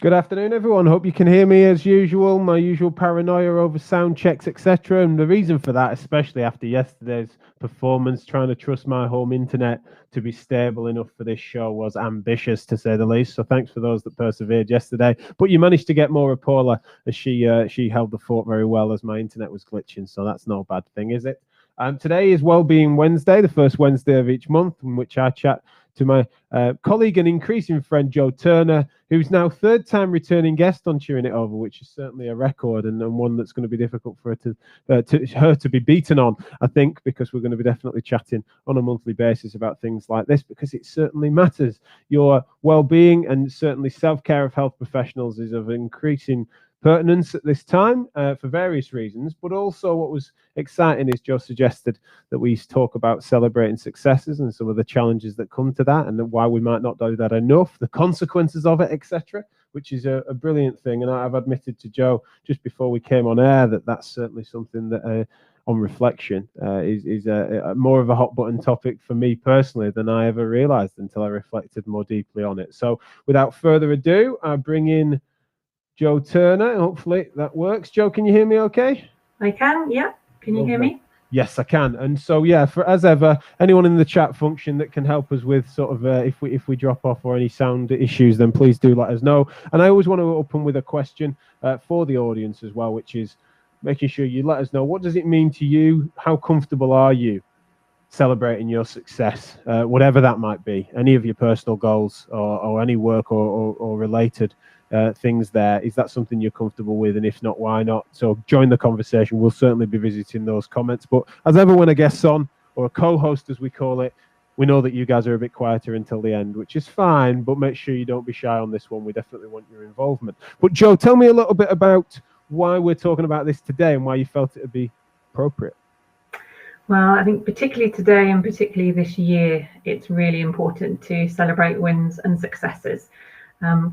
Good afternoon, everyone. Hope you can hear me as usual. My usual paranoia over sound checks, etc. And the reason for that, especially after yesterday's performance, trying to trust my home internet to be stable enough for this show was ambitious, to say the least. So thanks for those that persevered yesterday. But you managed to get Maura Paula as she held the fort very well as my internet was glitching. So that's no bad thing, is it? Today is Wellbeing Wednesday, the first Wednesday of each month, in which I chat to my colleague and increasing friend Joe Turner, who's now third time returning guest on Cheering It Over, which is certainly a record and one that's going to be difficult for her to be beaten on, I think, because we're going to be definitely chatting on a monthly basis about things like this, because it certainly matters. Your well-being and certainly self-care of health professionals is of increasing pertinence at this time for various reasons, but also what was exciting is Joe suggested that we talk about celebrating successes and some of the challenges that come to that, and why we might not do that enough, the consequences of it, etc., which is a brilliant thing. And I've admitted to Joe just before we came on air that that's certainly something that on reflection is more of a hot button topic for me personally than I ever realized until I reflected more deeply on it. So without further ado, I bring in Joe Turner. Hopefully that works. Joe, can you hear me okay? I can, yeah. Can you hear me? Yes, I can. And so, yeah, for as ever, anyone in the chat function that can help us with sort of if we drop off or any sound issues, then please do let us know. And I always want to open with a question for the audience as well, which is making sure you let us know, what does it mean to you? How comfortable are you celebrating your success, whatever that might be, any of your personal goals or any work or related things there? Is that something you're comfortable with? And if not, why not? So join the conversation. We'll certainly be visiting those comments. But as ever, when a guest's on, or a co-host as we call it, we know that you guys are a bit quieter until the end, which is fine, but make sure you don't be shy on this one. We definitely want your involvement. But Joe, tell me a little bit about why we're talking about this today and why you felt it would be appropriate. Well, I think particularly today and particularly this year, it's really important to celebrate wins and successes.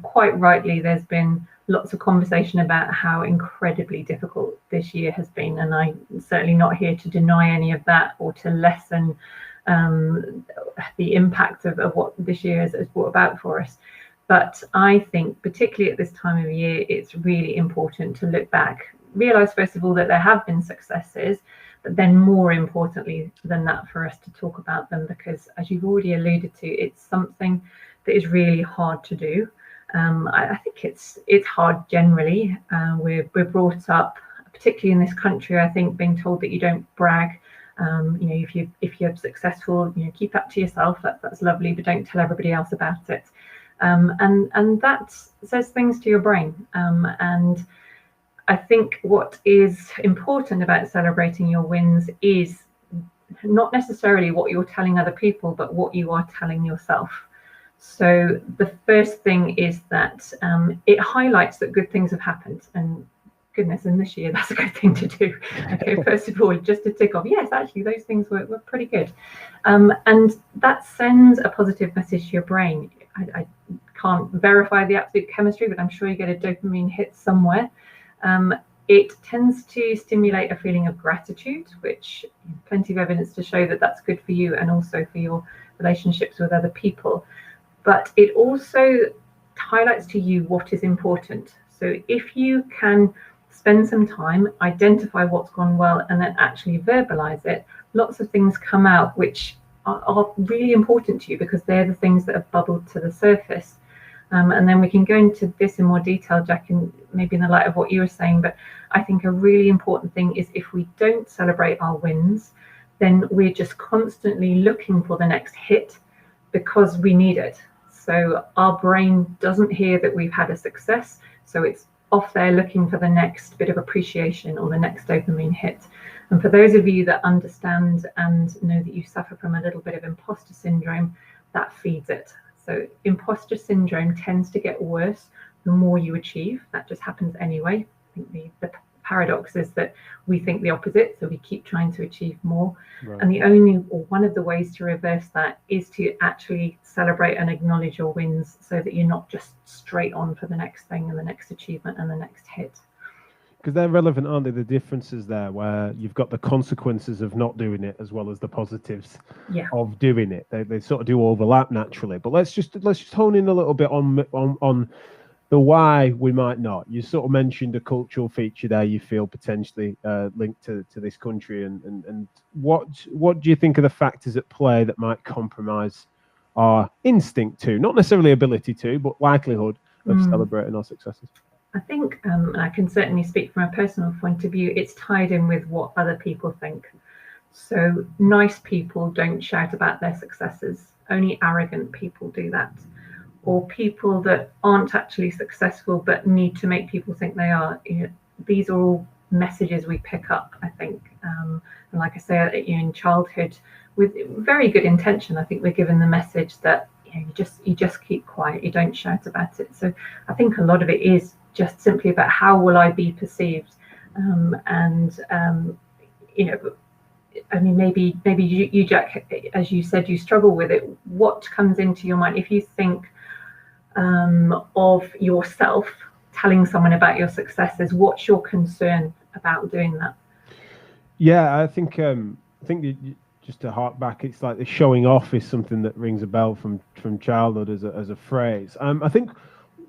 Quite rightly, there's been lots of conversation about how incredibly difficult this year has been, and I'm certainly not here to deny any of that or to lessen the impact of what this year has brought about for us. But I think, particularly at this time of year, it's really important to look back, realise first of all that there have been successes, but then more importantly than that, for us to talk about them, because as you've already alluded to, it's something that is really hard to do. I think it's hard generally. We're brought up, particularly in this country, I think, being told that you don't brag. If you're successful, keep that to yourself. That's lovely, but don't tell everybody else about it. And that says things to your brain. And I think what is important about celebrating your wins is not necessarily what you're telling other people, but what you are telling yourself. So the first thing is that it highlights that good things have happened, and goodness, in this year that's a good thing to do. Okay, first of all, just to tick off, yes, actually those things were pretty good, and that sends a positive message to your brain. I can't verify the absolute chemistry, but I'm sure you get a dopamine hit somewhere. It tends to stimulate a feeling of gratitude, which plenty of evidence to show that that's good for you and also for your relationships with other people. But it also highlights to you what is important. So if you can spend some time, identify what's gone well, and then actually verbalize it, lots of things come out which are really important to you, because they're the things that have bubbled to the surface. And then we can go into this in more detail, Jack, and maybe in the light of what you were saying. But I think a really important thing is, if we don't celebrate our wins, then we're just constantly looking for the next hit because we need it. So our brain doesn't hear that we've had a success, so it's off there looking for the next bit of appreciation or the next dopamine hit. And for those of you that understand and know that you suffer from a little bit of imposter syndrome, that feeds it. So imposter syndrome tends to get worse the more you achieve. That just happens anyway. I think the paradox is that we think the opposite, so we keep trying to achieve more. Right. And the only, or one of the ways to reverse that, is to actually celebrate and acknowledge your wins, so that you're not just straight on for the next thing and the next achievement and the next hit. Because they're relevant, aren't they? The differences there, where you've got the consequences of not doing it as well as the positives of doing it. They sort of do overlap naturally. But let's just hone in a little bit on The why we might not. You sort of mentioned a cultural feature there you feel potentially linked to this country, and what do you think are the factors at play that might compromise our instinct to, not necessarily ability to, but likelihood of celebrating our successes? I think, and I can certainly speak from a personal point of view, it's tied in with what other people think. So nice people don't shout about their successes. Only arrogant people do that. Or people that aren't actually successful but need to make people think they are. These are all messages we pick up, I think. And like I say, in childhood, with very good intention, I think we're given the message that you just keep quiet, you don't shout about it. So I think a lot of it is just simply about how will I be perceived, I mean, maybe you, Jack, as you said, you struggle with it. What comes into your mind if you think of yourself telling someone about your successes? What's your concern about doing that? Yeah, I think just to hark back, it's like the showing off is something that rings a bell from childhood as a phrase. I think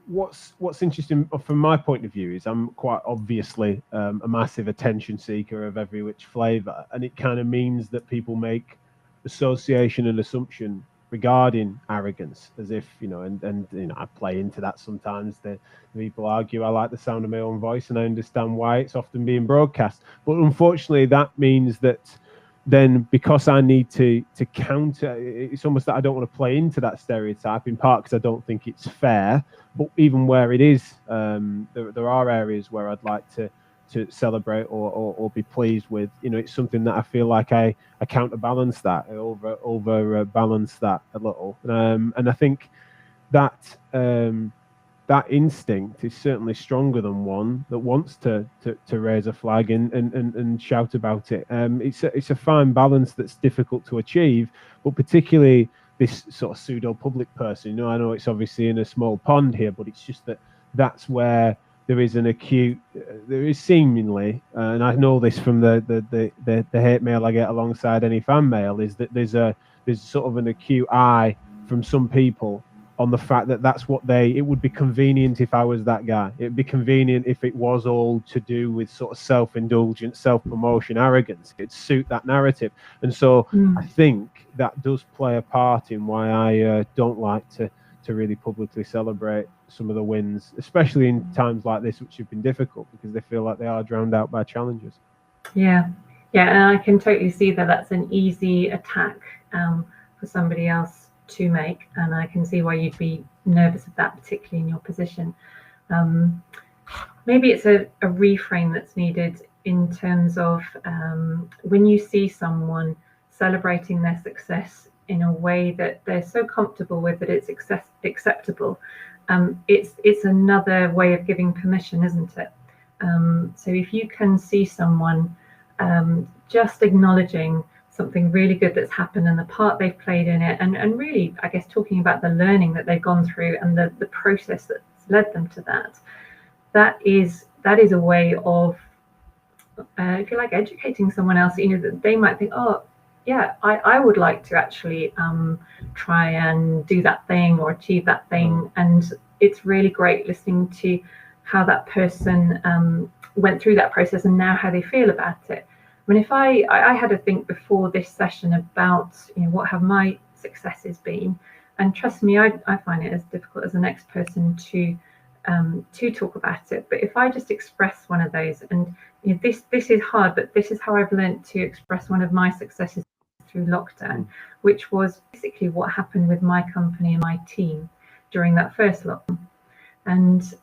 what's interesting from my point of view is I'm quite obviously a massive attention seeker of every which flavour, and it kind of means that people make association and assumption regarding arrogance as if, and I play into that sometimes. The people argue I like the sound of my own voice and I understand why it's often being broadcast, but unfortunately that means that then because I need to counter, it's almost that I don't want to play into that stereotype, in part because I don't think it's fair, but even where it is, there are areas where I'd like to celebrate or be pleased with. It's something that I feel like I counterbalance that, I over balance that a little, and I think that that instinct is certainly stronger than one that wants to raise a flag and shout about it. It's a fine balance that's difficult to achieve, but particularly this sort of pseudo public person. I know it's obviously in a small pond here, but it's just that's where there is there is seemingly, and I know this from the hate mail I get alongside any fan mail, is that there's sort of an acute eye from some people on the fact that that's what it would be convenient if I was that guy. It'd be convenient if it was all to do with sort of self-indulgent, self-promotion, arrogance. It'd suit that narrative. And so I think that does play a part in why I don't like to really publicly celebrate some of the wins, especially in times like this, which have been difficult because they feel like they are drowned out by challenges. Yeah, and I can totally see that that's an easy attack for somebody else to make, and I can see why you'd be nervous of that, particularly in your position. Maybe it's a reframe that's needed in terms of when you see someone celebrating their success in a way that they're so comfortable with that it's acceptable. It's another way of giving permission, isn't it? So if you can see someone just acknowledging something really good that's happened and the part they've played in it, and really, I guess, talking about the learning that they've gone through and the process that's led them to that is a way of, if you like, educating someone else. That they might think, oh yeah, I would like to actually try and do that thing or achieve that thing. And it's really great listening to how that person went through that process and now how they feel about it. I mean, if I had to think before this session about, what have my successes been, and trust me, I find it as difficult as the next person to talk about it. But if I just express one of those, and this is hard, but this is how I've learned to express one of my successes through lockdown, which was basically what happened with my company and my team during that first lockdown. And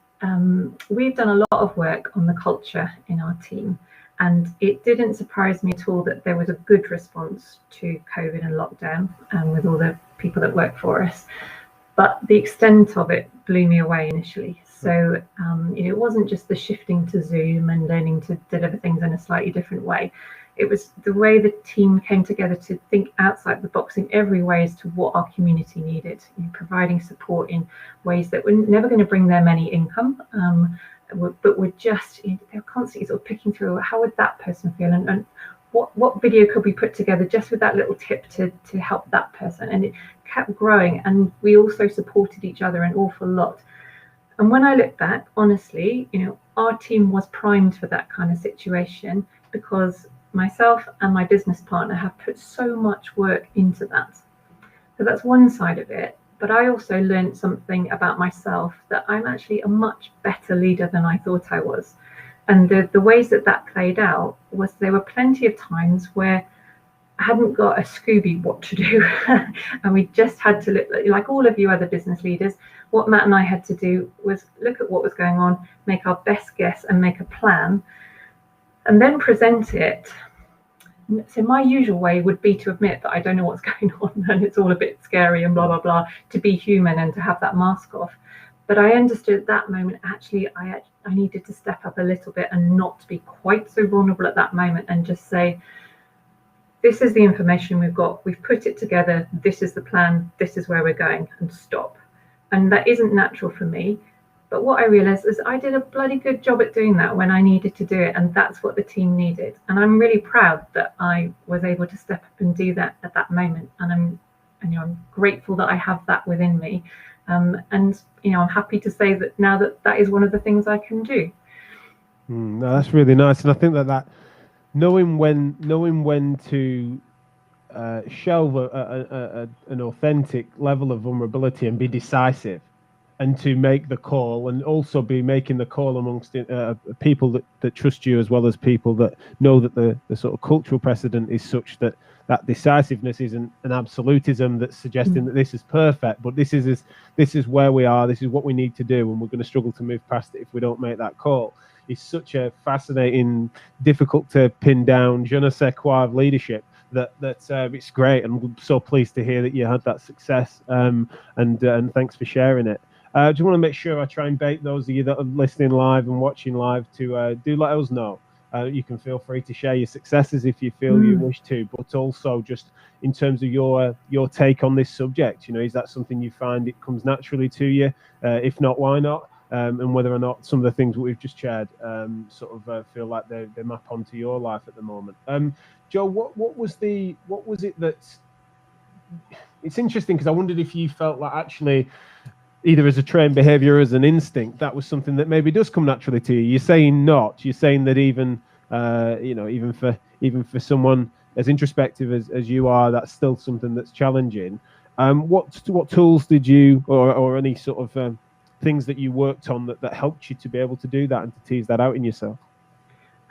we've done a lot of work on the culture in our team. And it didn't surprise me at all that there was a good response to COVID and lockdown with all the people that work for us. But the extent of it blew me away initially. So it wasn't just the shifting to Zoom and learning to deliver things in a slightly different way. It was the way the team came together to think outside the box in every way as to what our community needed, providing support in ways that were never going to bring them any income, but we're just, they're constantly sort of picking through how would that person feel, and what video could we put together just with that little tip to help that person. And it kept growing, and we also supported each other an awful lot. And when I look back, honestly, our team was primed for that kind of situation because myself and my business partner have put so much work into that. So that's one side of it. But I also learned something about myself, that I'm actually a much better leader than I thought I was. And the ways that played out was there were plenty of times where I hadn't got a Scooby what to do. And we just had to look, like all of you other business leaders, what Matt and I had to do was look at what was going on, make our best guess and make a plan, and then present it. So my usual way would be to admit that I don't know what's going on and it's all a bit scary and blah, blah, blah, to be human and to have that mask off. But I understood at that moment, actually, I needed to step up a little bit and not be quite so vulnerable at that moment and just say, this is the information we've got. We've put it together. This is the plan. This is where we're going, and stop. And that isn't natural for me. But what I realized is I did a bloody good job at doing that when I needed to do it. And that's what the team needed. And I'm really proud that I was able to step up and do that at that moment. And I'm grateful that I have that within me. And I'm happy to say that now that is one of the things I can do. No, that's really nice. And I think that knowing when to shelve an authentic level of vulnerability and be decisive, and to make the call, and also be making the call amongst people that trust you, as well as people that know that the sort of cultural precedent is such that decisiveness isn't an absolutism that's suggesting that this is perfect, but this is where we are, this is what we need to do, and we're going to struggle to move past it if we don't make that call. It's such a fascinating, difficult to pin down je ne sais quoi of leadership that it's great. I'm so pleased to hear that you had that success, and thanks for sharing it. I just want to make sure I try and bait those of you that are listening live and watching live to do let us know. You can feel free to share your successes if you feel you wish to, but also just in terms of your take on this subject. Is that something you find it comes naturally to you? If not, why not? And whether or not some of the things that we've just shared feel like they map onto your life at the moment. Joe, what was it that? It's interesting because I wondered if you felt like actually, either as a trained behavior or as an instinct, that was something that maybe does come naturally to you. You're saying not. You're saying that even for someone as introspective as you are, that's still something that's challenging. What tools did you, or any sort of things that you worked on that helped you to be able to do that and to tease that out in yourself?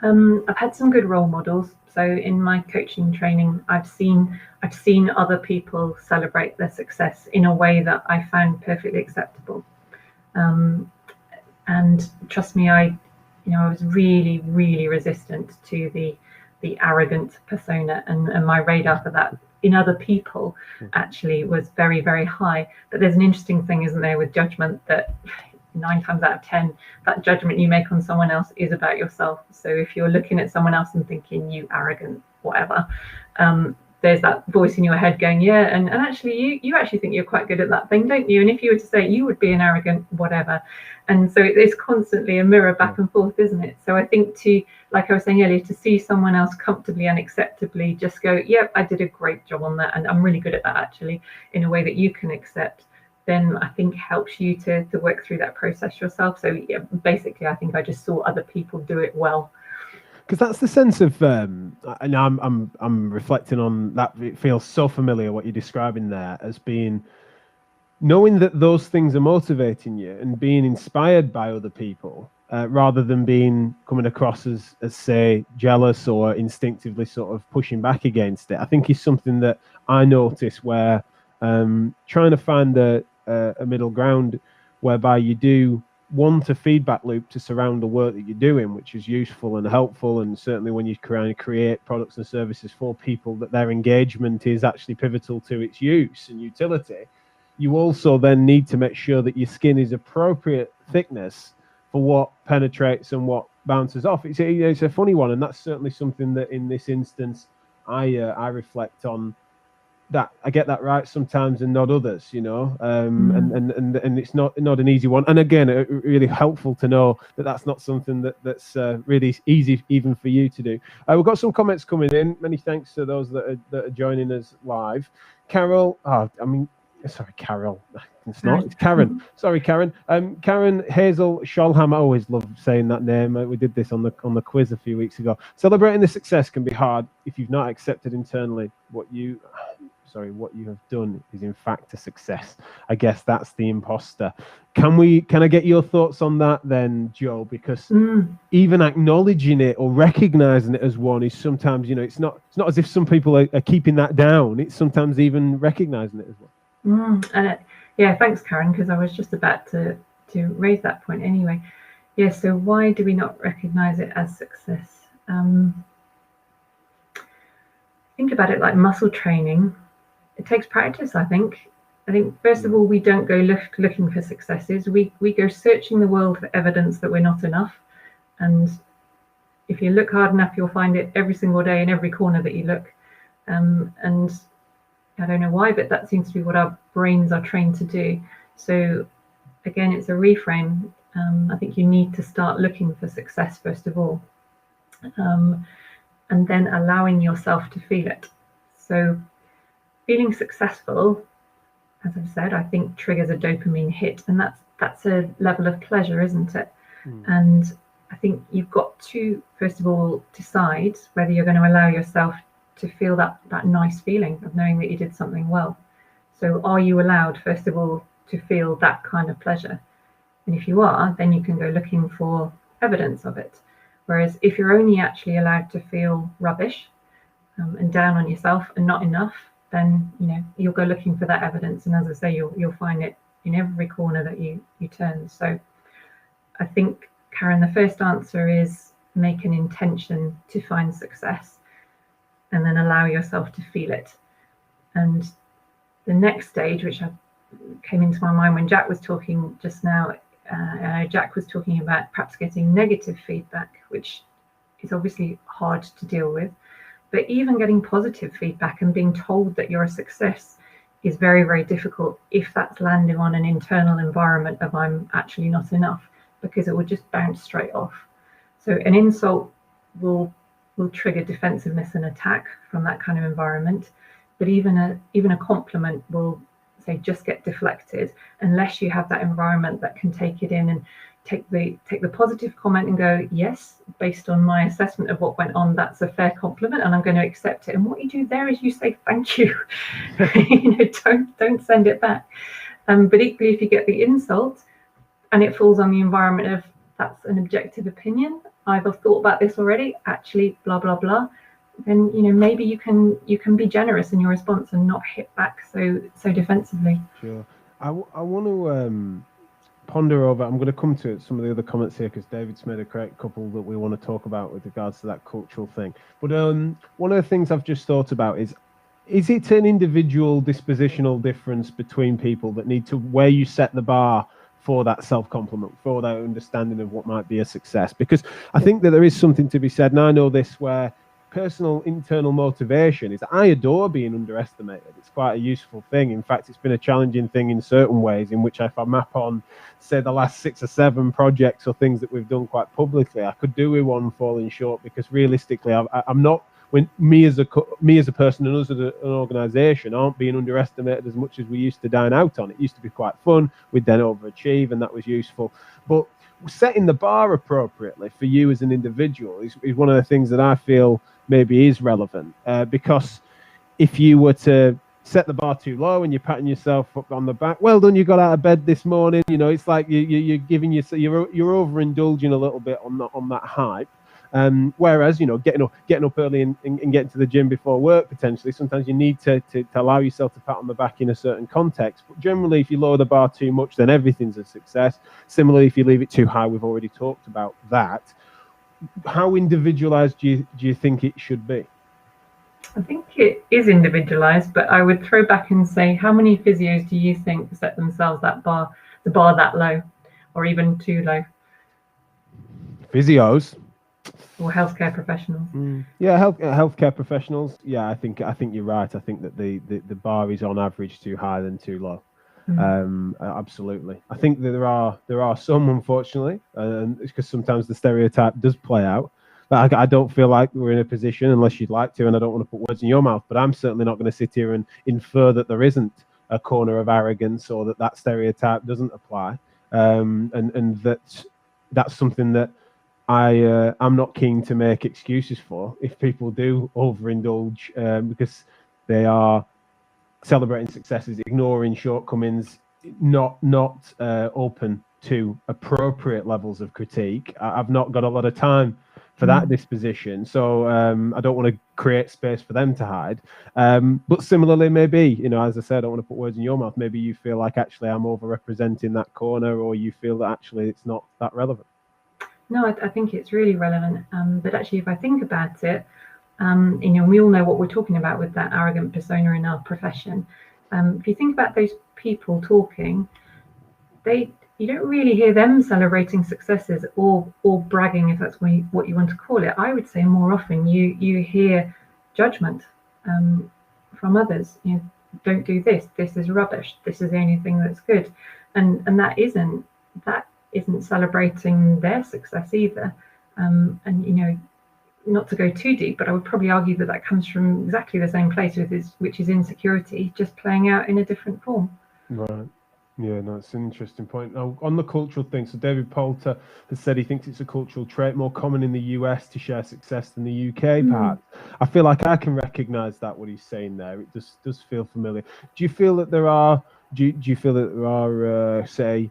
I've had some good role models. So in my coaching training, I've seen other people celebrate their success in a way that I found perfectly acceptable. And trust me, I was really, really resistant to the arrogant persona, and my radar for that in other people actually was very, very high. But there's an interesting thing, isn't there, with judgment, that 9 times out of 10, that judgment you make on someone else is about yourself. So if you're looking at someone else and thinking, you arrogant, whatever, there's that voice in your head going, yeah, and actually you actually think you're quite good at that thing, don't you? And if you were to say you would be an arrogant whatever. And so it's constantly a mirror back and forth, isn't it? So I think like I was saying earlier, to see someone else comfortably and acceptably just go, yep, I did a great job on that, and I'm really good at that actually, in a way that you can accept, then I think helps you to work through that process yourself. So yeah, basically I think I just saw other people do it well. Because that's the sense of, and I'm reflecting on that. It feels so familiar what you're describing there as being, knowing that those things are motivating you and being inspired by other people, rather than coming across as say jealous or instinctively sort of pushing back against it. I think is something that I notice where trying to find a middle ground whereby you do want a feedback loop to surround the work that you're doing, which is useful and helpful, and certainly when you create products and services for people, that their engagement is actually pivotal to its use and utility. You also then need to make sure that your skin is appropriate thickness for what penetrates and what bounces off. It's a funny one, and that's certainly something that in this instance I reflect on. That I get that right sometimes and not others, and it's not an easy one. And again, really helpful to know that that's not something that's really easy even for you to do. We've got some comments coming in. Many thanks to those that are joining us live. Carol, Sorry, Carol. It's not. It's Karen. Sorry, Karen. Karen Hazel Sholham. I always love saying that name. We did this on the quiz a few weeks ago. Celebrating the success can be hard if you've not accepted internally what you have done is in fact a success. I guess that's the imposter. Can I get your thoughts on that then, Joe? Because even acknowledging it or recognizing it as one is sometimes, it's not as if some people are keeping that down. It's sometimes even recognizing it as one. Yeah, thanks, Karen, because I was just about to raise that point anyway. Yeah, so why do we not recognize it as success? Think about it like muscle training. It takes practice, I think. First of all, we don't go looking for successes. We go searching the world for evidence that we're not enough. And if you look hard enough, you'll find it every single day in every corner that you look. And I don't know why, but that seems to be what our brains are trained to do. So again, it's a reframe. I think you need to start looking for success first of all, and then allowing yourself to feel it. So feeling successful, as I've said, I think triggers a dopamine hit, and that's a level of pleasure, isn't it? And I think you've got to, first of all, decide whether you're going to allow yourself to feel that nice feeling of knowing that you did something well. So are you allowed, first of all, to feel that kind of pleasure? And if you are, then you can go looking for evidence of it. Whereas if you're only actually allowed to feel rubbish and down on yourself and not enough, then you'll go looking for that evidence. And as I say, you'll find it in every corner that you turn. So I think, Karen, the first answer is make an intention to find success, and then allow yourself to feel it. And the next stage, which came into my mind when Jack was talking just now, Jack was talking about perhaps getting negative feedback, which is obviously hard to deal with. But even getting positive feedback and being told that you're a success is very, very difficult if that's landing on an internal environment of I'm actually not enough, because it will just bounce straight off. So an insult will trigger defensiveness and attack from that kind of environment. But even a compliment will say just get deflected unless you have that environment that can take it in and take the positive comment and go, yes, based on my assessment of what went on, that's a fair compliment and I'm going to accept it. And what you do there is you say thank you. Don't send it back. But equally, if you get the insult and it falls on the environment of that's an objective opinion, I've thought about this already, actually blah blah blah, then maybe you can be generous in your response and not hit back so defensively. Sure. I want to ponder over. I'm going to come to some of the other comments here because David's made a correct couple that we want to talk about with regards to that cultural thing. But one of the things I've just thought about is it an individual dispositional difference between people that need to where you set the bar for that self-compliment, for that understanding of what might be a success? Because I think that there is something to be said, and I know this, where personal internal motivation is, I adore being underestimated. It's quite a useful thing. In fact, it's been a challenging thing in certain ways, in which if I map on, say, the last 6 or 7 projects or things that we've done quite publicly, I could do with one falling short, because realistically, I'm not, when me as a person and us as an organization aren't being underestimated as much as we used to dine out on. It used to be quite fun. We'd then overachieve, and that was useful. But setting the bar appropriately for you as an individual is one of the things that I feel maybe is relevant, because if you were to set the bar too low and you're patting yourself up on the back, well done, you got out of bed this morning, it's like you're giving you're overindulging a little bit on that hype. Whereas getting up early and getting to the gym before work, potentially sometimes you need to allow yourself to pat on the back in a certain context. But generally, if you lower the bar too much, then everything's a success. Similarly, if you leave it too high, we've already talked about that. How individualized do you think it should be? I think it is individualized, but I would throw back and say, how many physios do you think set themselves the bar that low, or even too low? Physios or healthcare professionals? Yeah, healthcare professionals. Yeah, I think you're right. I think that the bar is on average too high than too low. Absolutely. I think that there are some, unfortunately, and it's because sometimes the stereotype does play out. But I don't feel like we're in a position, unless you'd like to, and I don't want to put words in your mouth, but I'm certainly not going to sit here and infer that there isn't a corner of arrogance, or that stereotype doesn't apply, and that's something that I'm not keen to make excuses for if people do overindulge, because they are celebrating successes, ignoring shortcomings, not open to appropriate levels of critique. I've not got a lot of time for that disposition, so I don't want to create space for them to hide. But similarly, maybe, as I said, I don't want to put words in your mouth. Maybe you feel like actually I'm overrepresenting that corner, or you feel that actually it's not that relevant. No, I think it's really relevant. But actually, if I think about it, we all know what we're talking about with that arrogant persona in our profession. If you think about those people talking, you don't really hear them celebrating successes or bragging, if that's what you want to call it. I would say more often you hear judgment from others. Don't do this. This is rubbish. This is the only thing that's good, and that isn't celebrating their success either. And not to go too deep, but I would probably argue that comes from exactly the same place, which is insecurity, just playing out in a different form. Right. Yeah, no, it's an interesting point. Now, on the cultural thing, so David Poulter has said he thinks it's a cultural trait more common in the US to share success than the UK, perhaps. I feel like I can recognise that, what he's saying there. It does feel familiar. Do you feel that there are, say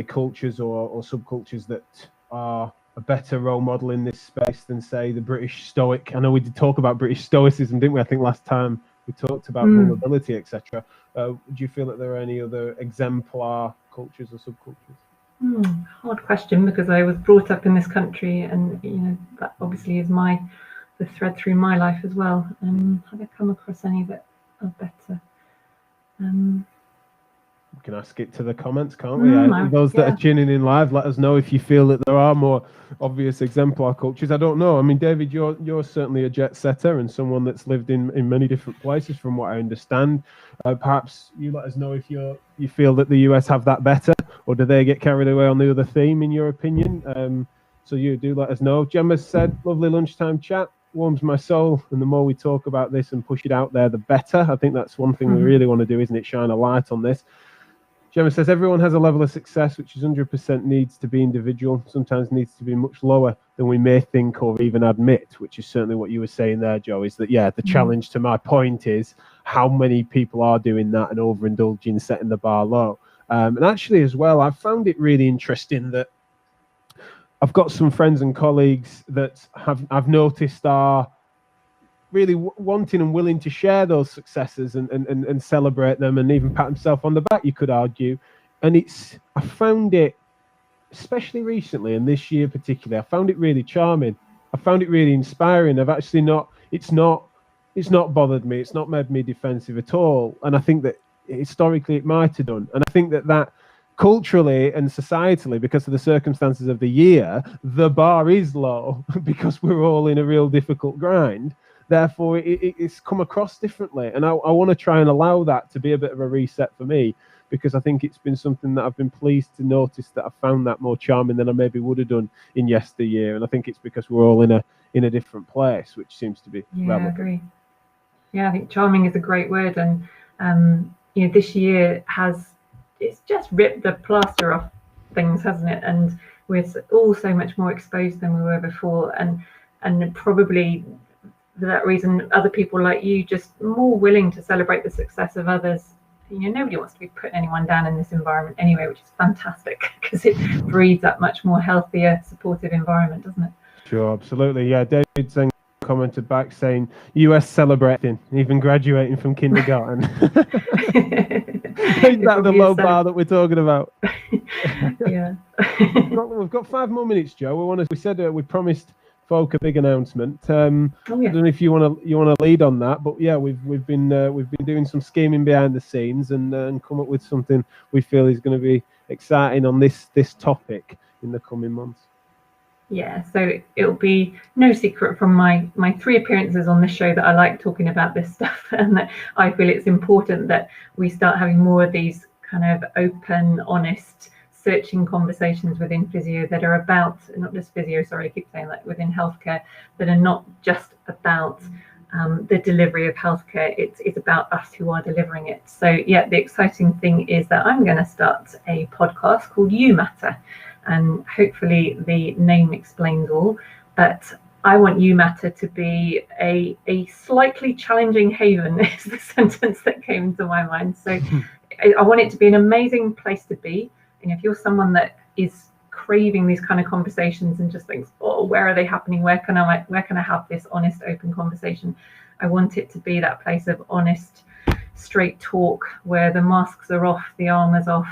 cultures or subcultures that are a better role model in this space than, say, the British Stoic? I know we did talk about British Stoicism, didn't we? I think last time we talked about vulnerability, etc. Do you feel that there are any other exemplar cultures or subcultures? Hard question, because I was brought up in this country, and that obviously is the thread through my life as well. Have I come across any that are better? We can ask it to the comments, can't we? Those that are tuning in live, let us know if you feel that there are more obvious exemplar cultures. I don't know. I mean, David, you're certainly a jet setter and someone that's lived in many different places, from what I understand. Perhaps you let us know if you feel that the US have that better, or do they get carried away on the other theme, in your opinion? So you do let us know. Gemma said, lovely lunchtime chat. Warms my soul, and the more we talk about this and push it out there, the better. I think that's one thing we really want to do, isn't it? Shine a light on this. Gemma says, everyone has a level of success which is 100% needs to be individual, sometimes needs to be much lower than we may think or even admit, which is certainly what you were saying there, Joe, is that, the challenge to my point is how many people are doing that and overindulging, setting the bar low. And actually as well, I've found it really interesting that I've got some friends and colleagues that I've noticed are really wanting and willing to share those successes and celebrate them, and even pat himself on the back, you could argue. And I found it, especially recently and this year particularly, I found it really charming. I found it really inspiring. It's not bothered me. It's not made me defensive at all. And I think that historically it might have done. And I think that culturally and societally, because of the circumstances of the year, the bar is low because we're all in a real difficult grind. Therefore, it's come across differently. And I want to try and allow that to be a bit of a reset for me, because I think it's been something that I've been pleased to notice that I found that more charming than I maybe would have done in yesteryear. And I think it's because we're all in a different place, which seems to be relevant. I agree. Yeah, I think charming is a great word. And, this year it's just ripped the plaster off things, hasn't it? And we're all so much more exposed than we were before. And probably for that reason, other people like you just more willing to celebrate the success of others. Nobody wants to be putting anyone down in this environment anyway, which is fantastic, because it breeds that much more healthier, supportive environment, doesn't it? Sure, absolutely. Yeah, David Zeng commented back saying, US celebrating, even graduating from kindergarten. Is that the low bar that we're talking about? Yeah. We've got 5 more minutes, Joe. We said we promised folk a big announcement. I don't know if you want to lead on that, but yeah, we've been doing some scheming behind the scenes and come up with something we feel is going to be exciting on this topic in the coming months. Yeah, so it'll be no secret from my 3 appearances on this show that I like talking about this stuff, and that I feel it's important that we start having more of these kind of open, honest, searching conversations within physio that are about, not just physio, sorry, I keep saying that, within healthcare, that are not just about the delivery of healthcare. It's about us who are delivering it. So yeah, the exciting thing is that I'm going to start a podcast called You Matter, and hopefully the name explains all. But I want You Matter to be a slightly challenging haven is the sentence that came to my mind. So I want it to be an amazing place to be. And if you're someone that is craving these kind of conversations and just thinks, oh, where are they happening? Where can I have this honest, open conversation? I want it to be that place of honest, straight talk where the masks are off, the armor's off,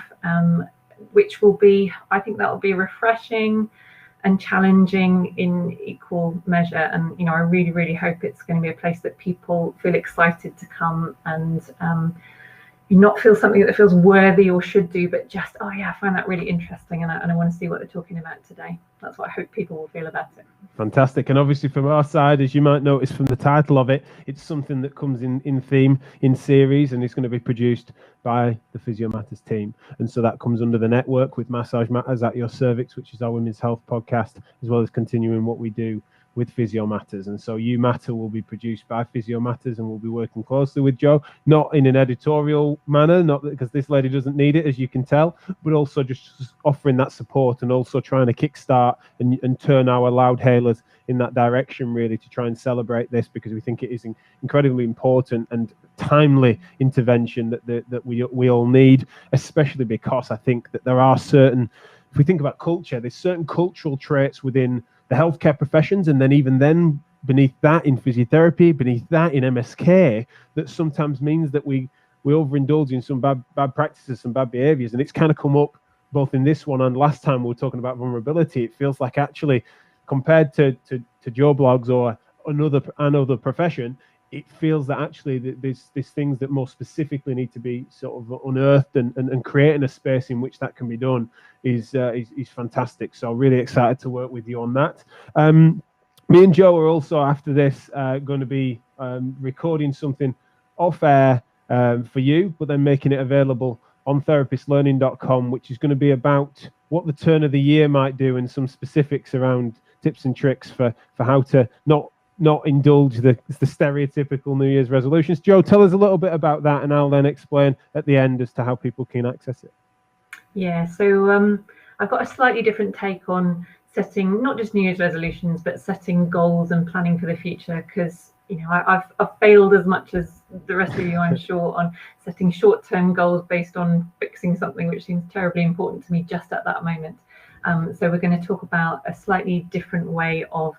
which will be, I think that will be refreshing and challenging in equal measure. And, I really, really hope it's going to be a place that people feel excited to come and not feel something that feels worthy or should do, but just, oh yeah, I find that really interesting and I want to see what they're talking about today. That's what I hope people will feel about it. Fantastic. And obviously from our side, as you might notice from the title of it, it's something that comes in theme, in series, and it's going to be produced by the Physio Matters team. And so that comes under the network with Massage Matters at Your Cervix, which is our women's health podcast, as well as continuing what we do with Physio Matters. And so You Matter will be produced by Physio Matters, and we'll be working closely with Jo, not in an editorial manner, not because this lady doesn't need it, as you can tell, but also just offering that support and also trying to kickstart and turn our loud hailers in that direction, really, to try and celebrate this, because we think it is incredibly important and timely intervention that we all need, especially because I think that there are certain, if we think about culture, there's certain cultural traits within the healthcare professions, and then even then beneath that in physiotherapy, beneath that in MSK, that sometimes means that we overindulge in some bad practices, some bad behaviors. And it's kind of come up both in this one and last time we were talking about vulnerability. It feels like actually compared to Joe blogs or another profession, it feels that actually there's things that more specifically need to be sort of unearthed, and creating a space in which that can be done is fantastic. So really excited to work with you on that. Me and Joe are also after this going to be recording something off air for you, but then making it available on therapistlearning.com, which is going to be about what the turn of the year might do and some specifics around tips and tricks for how to not indulge the stereotypical New Year's resolutions. Joe, tell us a little bit about that, and I'll then explain at the end as to how people can access it. Yeah, so I've got a slightly different take on setting not just New Year's resolutions, but setting goals and planning for the future, because I've failed as much as the rest of you, I'm sure, on setting short-term goals based on fixing something which seems terribly important to me just at that moment. So we're going to talk about a slightly different way of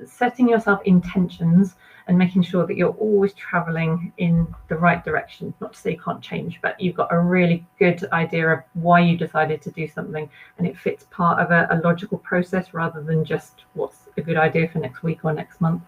setting yourself intentions and making sure that you're always traveling in the right direction. Not to say you can't change, but you've got a really good idea of why you decided to do something, and it fits part of a logical process rather than just what's a good idea for next week or next month.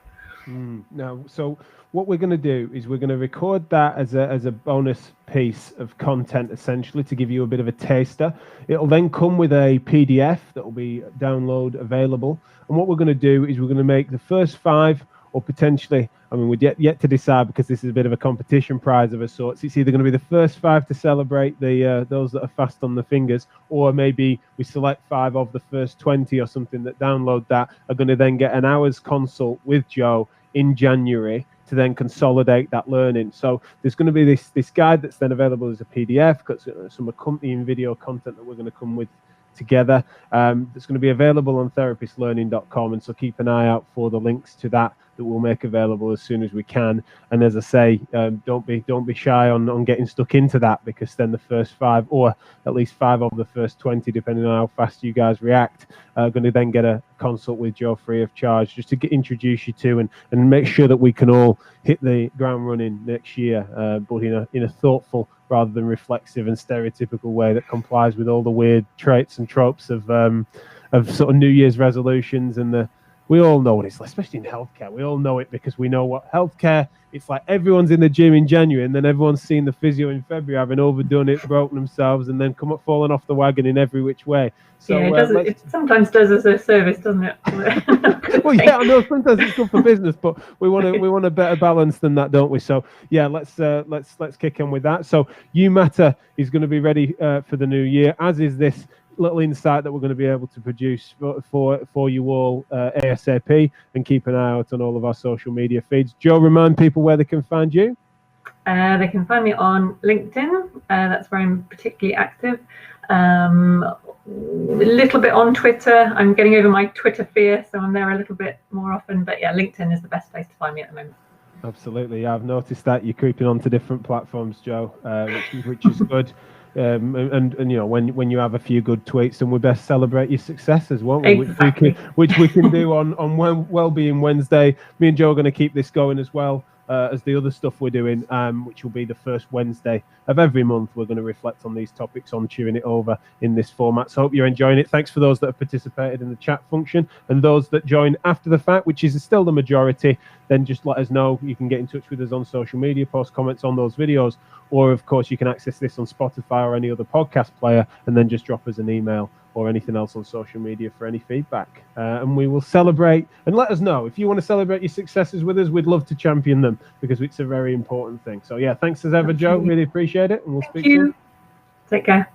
No, so what we're going to do is we're going to record that as a bonus piece of content, essentially, to give you a bit of a taster. It'll then come with a PDF that will be download available. And what we're going to do is we're going to make the first 5, or potentially, we're yet to decide, because this is a bit of a competition prize of a sort. It's either going to be the first 5 to celebrate those that are fast on the fingers, or maybe we select 5 of the first 20 or something that download that are going to then get an hour's consult with Joe in January to then consolidate that learning. So there's going to be this guide that's then available as a PDF, got some accompanying video content that we're going to come with together. That's going to be available on therapistlearning.com, and so keep an eye out for the links to that we'll make available as soon as we can. And as I say, don't be shy on getting stuck into that, because then the first 5, or at least 5 of the first 20, depending on how fast you guys react, are going to then get a consult with Joe free of charge, just to introduce you to and make sure that we can all hit the ground running next year, but in a thoughtful rather than reflexive and stereotypical way that complies with all the weird traits and tropes of sort of New Year's resolutions. And we all know what it's like, especially in healthcare. We all know it, because we know what healthcare, it's like everyone's in the gym in January, and then everyone's seen the physio in February having overdone it, broken themselves, and then falling off the wagon in every which way. So yeah, it sometimes does as a service, doesn't it? Well, yeah, I know sometimes it's good for business, but we want a better balance than that, don't we? So yeah, let's kick on with that. So You Matter is going to be ready for the new year, as is this little insight that we're going to be able to produce for you all ASAP, and keep an eye out on all of our social media feeds. Joe, remind people where they can find you. They can find me on LinkedIn. That's where I'm particularly active. A little bit on Twitter. I'm getting over my Twitter fear, so I'm there a little bit more often. But yeah, LinkedIn is the best place to find me at the moment. Absolutely. Yeah, I've noticed that you're creeping onto different platforms, Joe, which is good. And you know, when you have a few good tweets, then we best celebrate your successes, won't we? Exactly. Which we can do on Wellbeing Wednesday. Me and Joe are going to keep this going as well as the other stuff we're doing, which will be the first Wednesday of every month. We're going to reflect on these topics on Chewing It Over in this format. So I hope you're enjoying it. Thanks for those that have participated in the chat function, and those that join after the fact, which is still the majority. Then just let us know. You can get in touch with us on social media, post comments on those videos, or of course you can access this on Spotify or any other podcast player, and then just drop us an email or anything else on social media for any feedback, and we will celebrate. And let us know if you want to celebrate your successes with us. We'd love to champion them, because it's a very important thing. So yeah, thanks as ever, Joe. Really appreciate it, and we'll speak soon. Take care.